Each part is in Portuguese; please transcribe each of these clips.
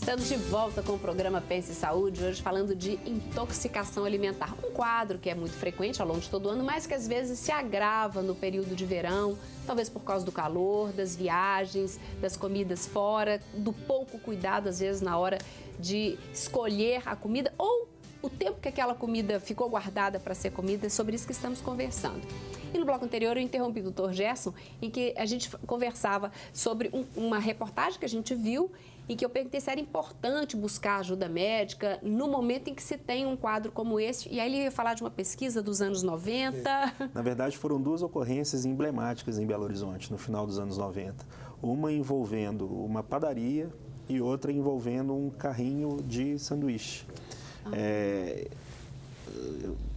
Estamos de volta com o programa Pense Saúde, hoje falando de intoxicação alimentar. Um quadro que é muito frequente ao longo de todo o ano, mas que às vezes se agrava no período de verão, talvez por causa do calor, das viagens, das comidas fora, do pouco cuidado às vezes na hora de escolher a comida ou o tempo que aquela comida ficou guardada para ser comida. É sobre isso que estamos conversando. E no bloco anterior eu interrompi o Dr. Gerson, em que a gente conversava sobre uma reportagem que a gente viu e que eu perguntei se era importante buscar ajuda médica no momento em que se tem um quadro como esse. E aí ele ia falar de uma pesquisa dos anos 90. Na verdade, foram duas ocorrências emblemáticas em Belo Horizonte, no final dos anos 90. Uma envolvendo uma padaria e outra envolvendo um carrinho de sanduíche.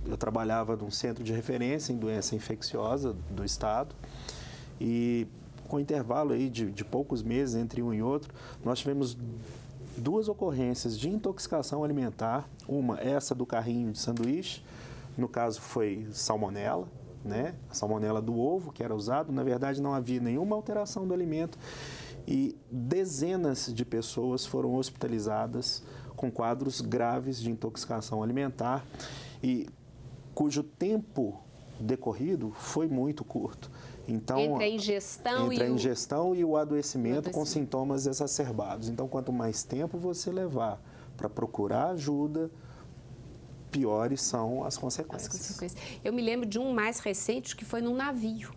Eu trabalhava num centro de referência em doença infecciosa do estado e com intervalo aí de poucos meses entre um e outro, nós tivemos duas ocorrências de intoxicação alimentar. Uma, essa do carrinho de sanduíche, no caso foi salmonela, né? A salmonela do ovo que era usado, na verdade não havia nenhuma alteração do alimento e dezenas de pessoas foram hospitalizadas com quadros graves de intoxicação alimentar e cujo tempo decorrido foi muito curto. Então, entre a ingestão e o adoecimento com sintomas exacerbados. Então, quanto mais tempo você levar para procurar ajuda, piores são as consequências. Eu me lembro de um mais recente que foi num navio.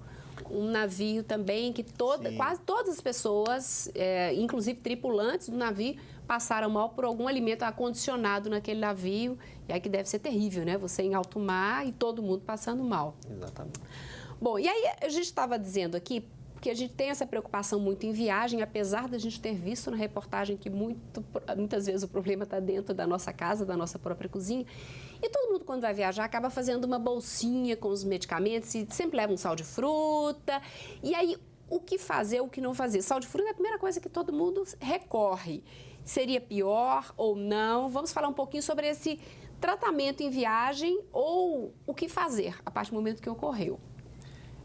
Um navio também que quase todas as pessoas, inclusive tripulantes do navio, passaram mal por algum alimento acondicionado naquele navio. E aí que deve ser terrível, né? Você em alto mar e todo mundo passando mal. Exatamente. Bom, e aí a gente estava dizendo aqui que a gente tem essa preocupação muito em viagem, apesar da gente ter visto na reportagem que muitas vezes o problema está dentro da nossa casa, da nossa própria cozinha. E todo mundo, quando vai viajar, acaba fazendo uma bolsinha com os medicamentos e sempre leva um sal de fruta. E aí, o que fazer, o que não fazer? Sal de fruta é a primeira coisa que todo mundo recorre. Seria pior ou não? Vamos falar um pouquinho sobre esse tratamento em viagem ou o que fazer a partir do momento que ocorreu.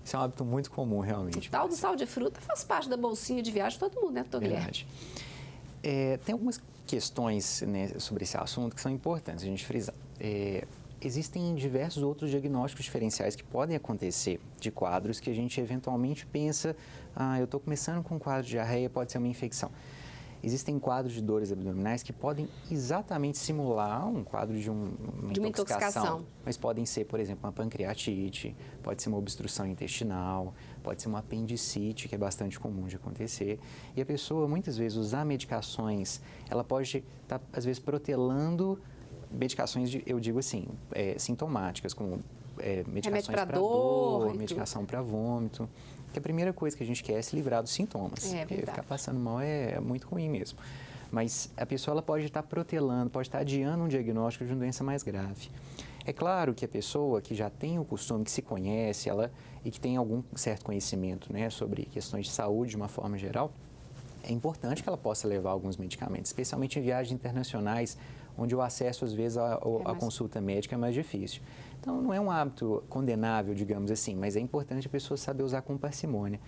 Isso é um hábito muito comum, realmente. O tal do sal de fruta faz parte da bolsinha de viagem de todo mundo, né, doutor Guilherme? Tem algumas questões, né, sobre esse assunto que são importantes a gente frisar. Existem diversos outros diagnósticos diferenciais que podem acontecer de quadros que a gente eventualmente pensa, eu estou começando com um quadro de diarreia, pode ser uma infecção. Existem quadros de dores abdominais que podem exatamente simular um quadro de uma intoxicação. Mas podem ser, por exemplo, uma pancreatite, pode ser uma obstrução intestinal, pode ser uma apendicite, que é bastante comum de acontecer. E a pessoa, muitas vezes, usar medicações, ela pode estar, às vezes, protelando medicações, eu digo assim, sintomáticas, como medicações para dor, medicação para vômito. Que a primeira coisa que a gente quer é se livrar dos sintomas. Porque ficar passando mal é muito ruim mesmo. Mas a pessoa ela pode estar protelando, pode estar adiando um diagnóstico de uma doença mais grave. É claro que a pessoa que já tem o costume, que se conhece, e que tem algum certo conhecimento, né, sobre questões de saúde de uma forma geral, é importante que ela possa levar alguns medicamentos, especialmente em viagens internacionais, onde o acesso, às vezes, à consulta médica é mais difícil. Então, não é um hábito condenável, digamos assim, mas é importante a pessoa saber usar com parcimônia.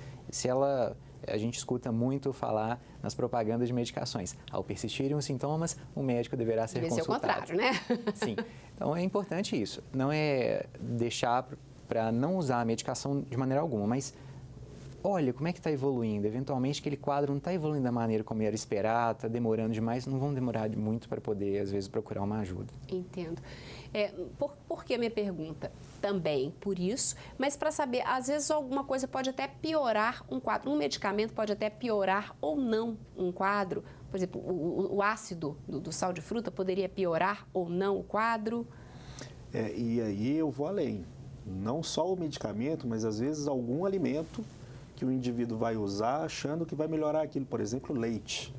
A gente escuta muito falar nas propagandas de medicações. Ao persistirem os sintomas, o médico deverá ser consultado. Deve ser o contrário, né? Sim. Então, é importante isso. Não é deixar para não usar a medicação de maneira alguma, mas olha como é que está evoluindo. Eventualmente, aquele quadro não está evoluindo da maneira como era esperado, está demorando demais, não vão demorar muito para poder, às vezes, procurar uma ajuda. Entendo. Por que a minha pergunta? Também por isso, mas para saber, às vezes alguma coisa pode até piorar um quadro. Um medicamento pode até piorar ou não um quadro. Por exemplo, o ácido do sal de fruta poderia piorar ou não o quadro? E aí eu vou além. Não só o medicamento, mas às vezes algum alimento que o indivíduo vai usar achando que vai melhorar aquilo. Por exemplo, leite.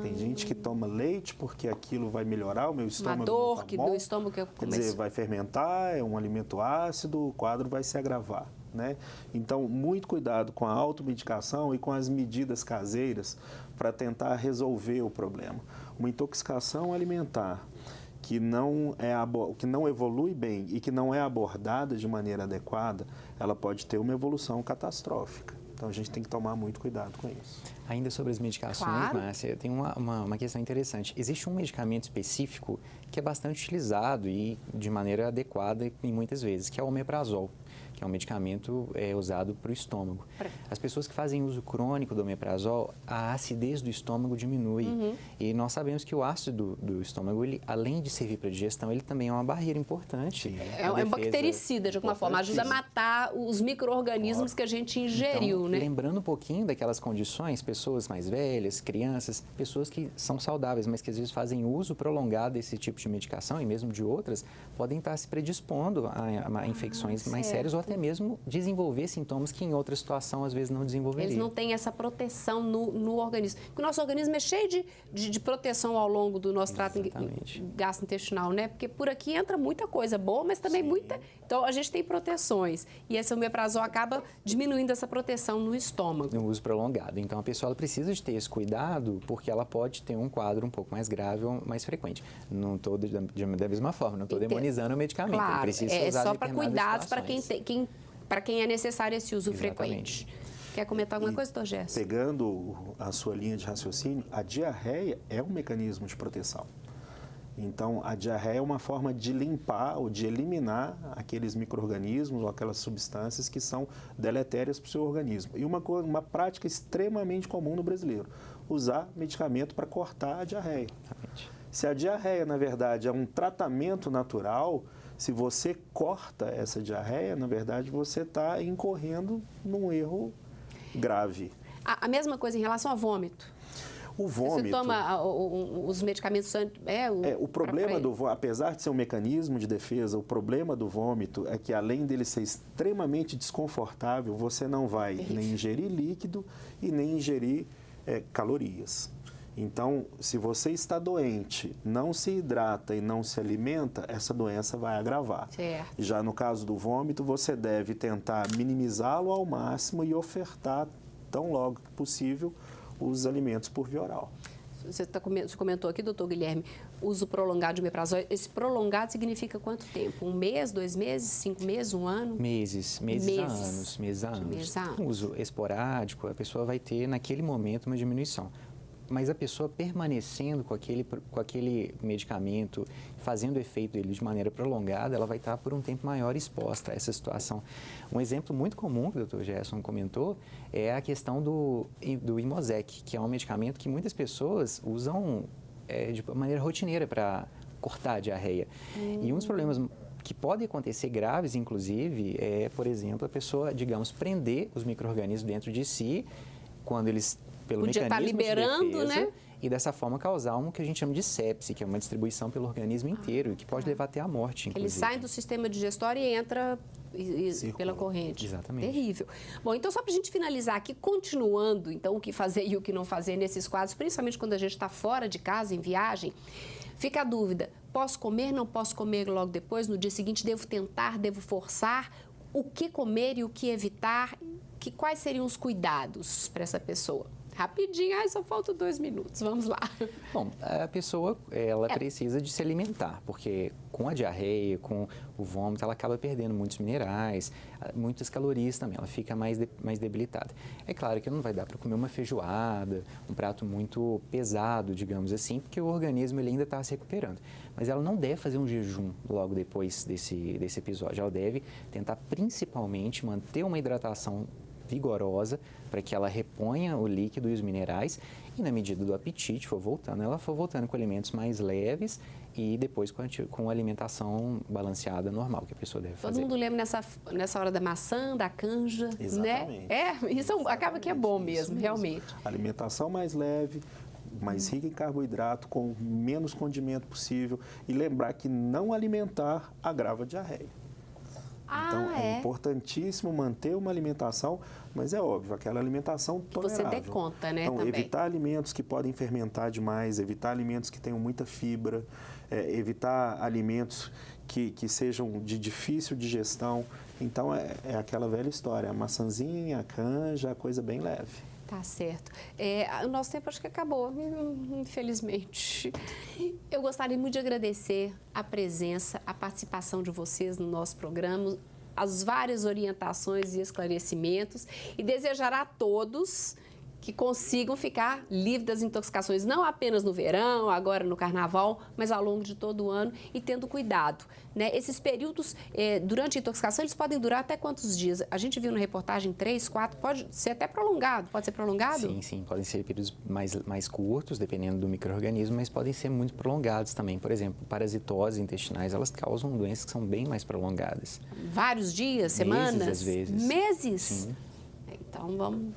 Tem gente que toma leite porque aquilo vai melhorar o meu estômago. Uma dor do estômago que eu comecei. Quer dizer, vai fermentar, é um alimento ácido, o quadro vai se agravar, né? Então, muito cuidado com a automedicação e com as medidas caseiras para tentar resolver o problema. Uma intoxicação alimentar que não evolui bem e que não é abordada de maneira adequada, ela pode ter uma evolução catastrófica. Então, a gente tem que tomar muito cuidado com isso. Ainda sobre as medicações, Claro. Márcia, tem uma questão interessante. Existe um medicamento específico que é bastante utilizado e de maneira adequada em muitas vezes, que é o omeprazol, que é um medicamento usado para o estômago. As pessoas que fazem uso crônico do omeprazol, a acidez do estômago diminui. E nós sabemos que o ácido do estômago, ele, além de servir para a digestão, ele também é uma barreira importante. É um bactericida, de alguma forma, ajuda a matar os micro-organismos que a gente ingeriu, então, né? Lembrando um pouquinho daquelas condições, pessoas mais velhas, crianças, pessoas que são saudáveis, mas que às vezes fazem uso prolongado desse tipo de medicação e mesmo de outras, podem estar se predispondo a infecções mais sérias ou até mesmo desenvolver sintomas que em outra situação às vezes não desenvolveriam. Eles não têm essa proteção no organismo. Porque o nosso organismo é cheio de proteção ao longo do nosso trato gastrointestinal, né? Porque por aqui entra muita coisa boa, mas também muita... Então, a gente tem proteções. E esse omeprazol acaba diminuindo essa proteção no estômago. No uso prolongado. Então, a pessoa ela precisa de ter esse cuidado porque ela pode ter um quadro um pouco mais grave ou mais frequente. Não estou da mesma forma, não estou demonizando o medicamento. Claro, ele precisa ser usado só para cuidados situações. para quem é necessário esse uso Exatamente. frequente. Quer comentar alguma coisa, doutor Gerson? Pegando a sua linha de raciocínio, a diarreia é um mecanismo de proteção. Então, a diarreia é uma forma de limpar ou de eliminar aqueles micro-organismos ou aquelas substâncias que são deletérias para o seu organismo. E uma prática extremamente comum no brasileiro, usar medicamento para cortar a diarreia. Exatamente. Se a diarreia, na verdade, é um tratamento natural, se você corta essa diarreia, na verdade, você está incorrendo num erro grave. A mesma coisa em relação ao vômito. O vômito... Você toma os medicamentos... o problema do vômito, apesar de ser um mecanismo de defesa, o problema do vômito é que, além dele ser extremamente desconfortável, você não vai nem ingerir líquido e nem ingerir calorias. Então, se você está doente, não se hidrata e não se alimenta, essa doença vai agravar. Certo. Já no caso do vômito, você deve tentar minimizá-lo ao máximo e ofertar, tão logo que possível, os alimentos por via oral. Você comentou aqui, doutor Guilherme, uso prolongado de omeprazol. Esse prolongado significa quanto tempo? 1 mês, 2 meses, 5 meses, 1 ano? Meses a anos. Um uso esporádico, a pessoa vai ter naquele momento uma diminuição. Mas a pessoa permanecendo com aquele medicamento, fazendo o efeito dele de maneira prolongada, ela vai estar por um tempo maior exposta a essa situação. Um exemplo muito comum que o Dr. Gerson comentou é a questão do Imosec, que é um medicamento que muitas pessoas usam de maneira rotineira para cortar a diarreia. E um dos problemas que podem acontecer graves, inclusive, é, por exemplo, a pessoa, digamos, prender os micro-organismos dentro de si, quando eles... pelo mecanismo de defesa, né? E dessa forma causar um que a gente chama de sepse, que é uma distribuição pelo organismo inteiro e que pode levar até à morte, inclusive. Eles saem do sistema digestório e entra pela corrente. Exatamente. Terrível. Bom, então só para a gente finalizar aqui, continuando, então, o que fazer e o que não fazer nesses quadros, principalmente quando a gente está fora de casa, em viagem, fica a dúvida, posso comer, não posso comer logo depois, no dia seguinte devo tentar, devo forçar, o que comer e o que evitar, quais seriam os cuidados para essa pessoa? Rapidinho, só faltam 2 minutos, vamos lá. Bom, a pessoa, ela precisa de se alimentar, porque com a diarreia, com o vômito, ela acaba perdendo muitos minerais, muitas calorias também, ela fica mais debilitada. É claro que não vai dar para comer uma feijoada, um prato muito pesado, digamos assim, porque o organismo ele ainda está se recuperando. Mas ela não deve fazer um jejum logo depois desse episódio, ela deve tentar principalmente manter uma hidratação vigorosa para que ela reponha o líquido e os minerais e, na medida do apetite, ela for voltando com alimentos mais leves e depois com a alimentação balanceada normal que a pessoa deve fazer. Todo mundo lembra nessa hora da maçã, da canja, Exatamente. né? Isso acaba que é bom mesmo, realmente. Alimentação mais leve, mais rica em carboidrato, com menos condimento possível e lembrar que não alimentar agrava a diarreia. Então, é importantíssimo manter uma alimentação, mas é óbvio, aquela alimentação tolerável. Você dê conta, né, então, também. Evitar alimentos que podem fermentar demais, evitar alimentos que tenham muita fibra, evitar alimentos que sejam de difícil digestão. Então, é aquela velha história, a maçãzinha, a canja, a coisa bem leve. Tá certo. O nosso tempo acho que acabou, infelizmente. Eu gostaria muito de agradecer a presença, a participação de vocês no nosso programa. as várias orientações e esclarecimentos e desejar a todos que consigam ficar livres das intoxicações, não apenas no verão, agora no carnaval, mas ao longo de todo o ano e tendo cuidado, né? Esses períodos, durante a intoxicação, eles podem durar até quantos dias? A gente viu na reportagem 3, 4, pode ser até prolongado, pode ser prolongado? Sim, podem ser períodos mais curtos, dependendo do micro-organismo, mas podem ser muito prolongados também. Por exemplo, parasitoses intestinais, elas causam doenças que são bem mais prolongadas. Vários dias, semanas? Meses, às vezes. Meses? Sim. Então, vamos...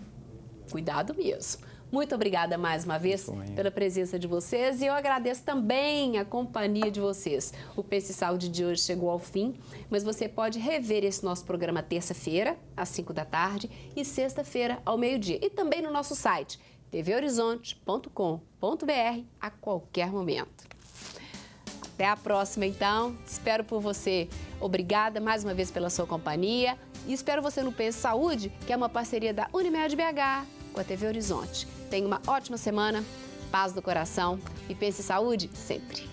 Cuidado mesmo. Muito obrigada mais uma vez pela presença de vocês e eu agradeço também a companhia de vocês. O Pense Saúde de hoje chegou ao fim, mas você pode rever esse nosso programa terça-feira, às 5 da tarde e sexta-feira, ao meio-dia. E também no nosso site, tvhorizonte.com.br, a qualquer momento. Até a próxima, então. Espero por você. Obrigada mais uma vez pela sua companhia e espero você no Pense Saúde, que é uma parceria da Unimed BH com a TV Horizonte. Tenha uma ótima semana, paz do coração e pense saúde sempre.